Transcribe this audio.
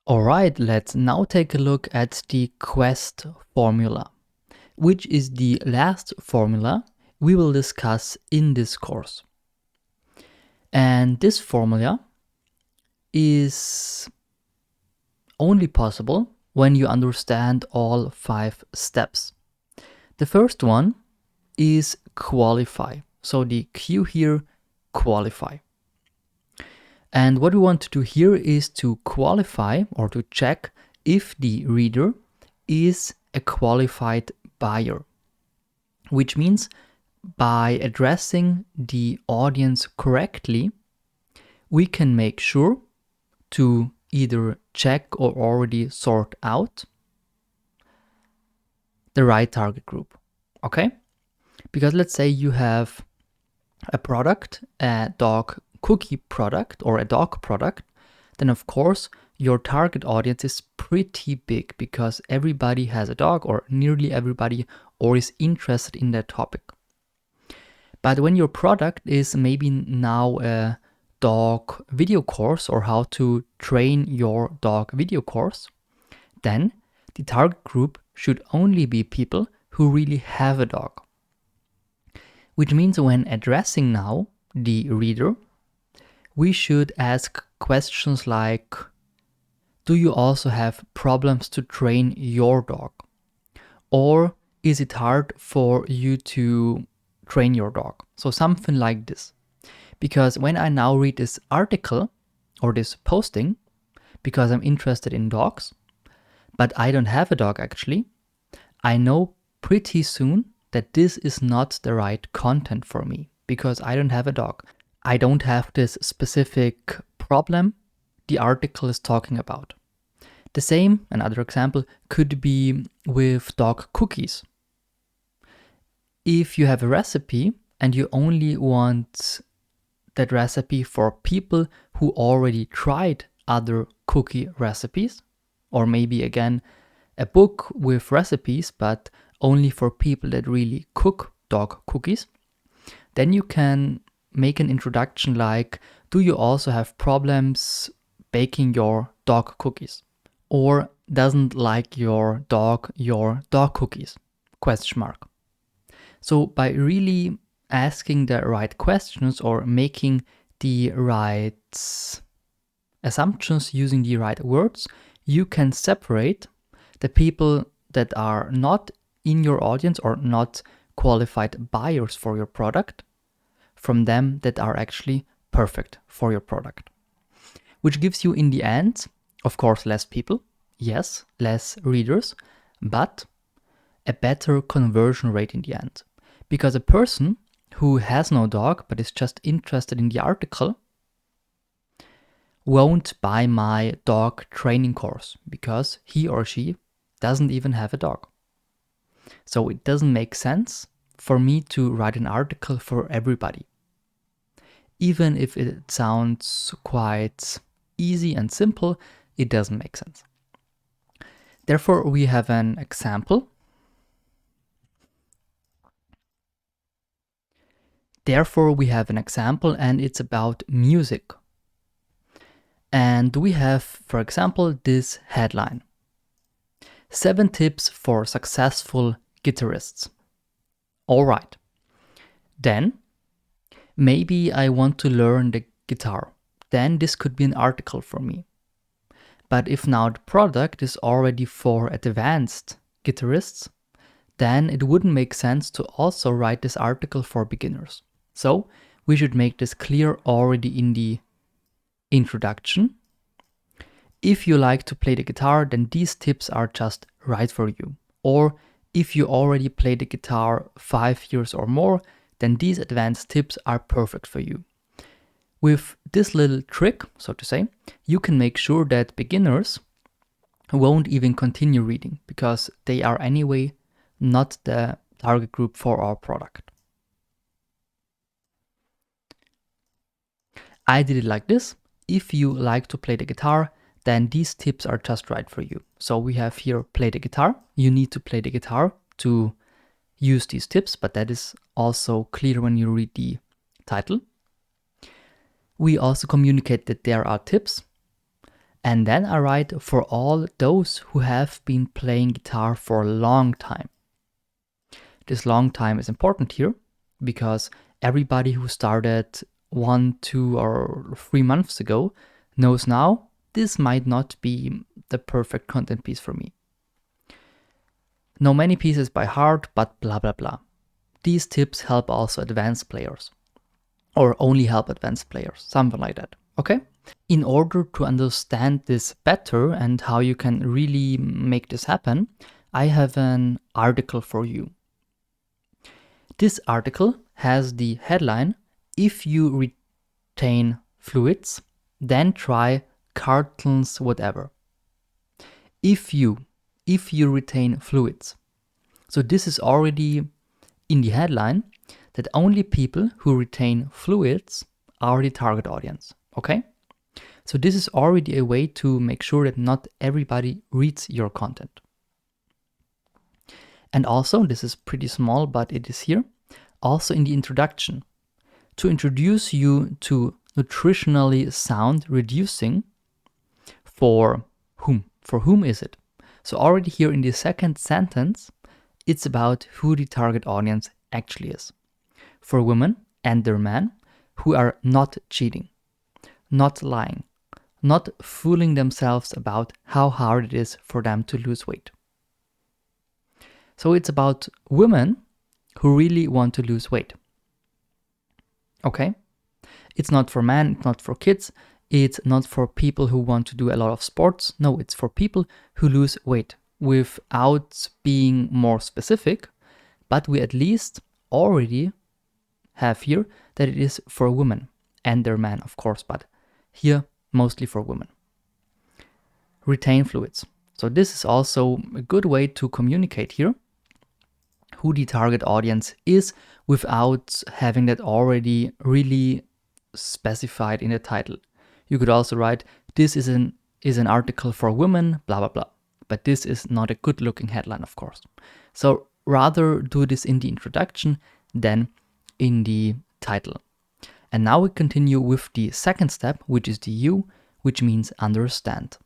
Alright, let's now take a look at the quest formula, which is the last formula we will discuss in this course. And this formula is only possible when you understand all 5 steps. The first one is qualify. So the Q here, qualify. And what we want to do here is to qualify or to check if the reader is a qualified buyer, which means by addressing the audience correctly, we can make sure to either check or already sort out the right target group, okay? Because let's say you have a product, a dog cookie product or a dog product, then of course your target audience is pretty big because everybody has a dog or nearly everybody or is interested in that topic. But when your product is maybe now a dog video course or how to train your dog video course, then the target group should only be people who really have a dog. Which means when addressing now the reader, we should ask questions like, do you also have problems to train your dog? Or is it hard for you to train your dog? So something like this. Because when I now read this article or this posting, because I'm interested in dogs, but I don't have a dog actually, I know pretty soon that this is not the right content for me because I don't have a dog. I don't have this specific problem the article is talking about. The same, another example, could be with dog cookies. If you have a recipe and you only want that recipe for people who already tried other cookie recipes, or maybe again a book with recipes but only for people that really cook dog cookies, then you can make an introduction like, do you also have problems baking your dog cookies? Or doesn't like your dog cookies? Question mark. So by really asking the right questions or making the right assumptions using the right words, you can separate the people that are not in your audience or not qualified buyers for your product from them that are actually perfect for your product. Which gives you in the end, of course, less people, yes, less readers, but a better conversion rate in the end. Because a person who has no dog but is just interested in the article won't buy my dog training course because he or she doesn't even have a dog. So it doesn't make sense for me to write an article for everybody. Even if it sounds quite easy and simple, it doesn't make sense. Therefore, we have an example. And it's about music. And we have, for example, this headline: 7 tips for successful guitarists. All right. Then maybe I want to learn the guitar. Then this could be an article for me. But if now the product is already for advanced guitarists, then it wouldn't make sense to also write this article for beginners. So we should make this clear already in the introduction. If you like to play the guitar, then these tips are just right for you. Or if you already play the guitar 5 years or more, then these advanced tips are perfect for you. With this little trick, so to say, you can make sure that beginners won't even continue reading because they are anyway not the target group for our product. I did it like this. If you like to play the guitar, then these tips are just right for you. So we have here play the guitar. You need to play the guitar to use these tips, but that is also clear when you read the title. We also communicate that there are tips. And then I write for all those who have been playing guitar for a long time. This long time is important here because everybody who started 1, 2, or 3 months ago knows now this might not be the perfect content piece for me. Know many pieces by heart, but blah blah blah. These tips help also advanced players, or only help advanced players, something like that, okay? In order to understand this better and how you can really make this happen, I have an article for you. This article has the headline, "If you retain fluids, then try cartons whatever." If you retain fluids. So this is already in the headline that only people who retain fluids are the target audience, okay? So this is already a way to make sure that not everybody reads your content. And also, this is pretty small, but it is here, also in the introduction, to introduce you to nutritionally sound reducing. For whom? For whom is it? So already here in the second sentence, it's about who the target audience actually is. For women and their men who are not cheating, not lying, not fooling themselves about how hard it is for them to lose weight. So it's about women who really want to lose weight. Okay? It's not for men, it's not for kids, it's not for people who want to do a lot of sports. No, it's for people who lose weight without being more specific, but we at least already have here that it is for women and their men, of course, but here mostly for women. Retain fluids. So this is also a good way to communicate here who the target audience is without having that already really specified in the title. You could also write, this is an article for women, blah, blah, blah. But this is not a good looking headline, of course. So rather do this in the introduction than in the title. And now we continue with the second step, which is the U, which means understand.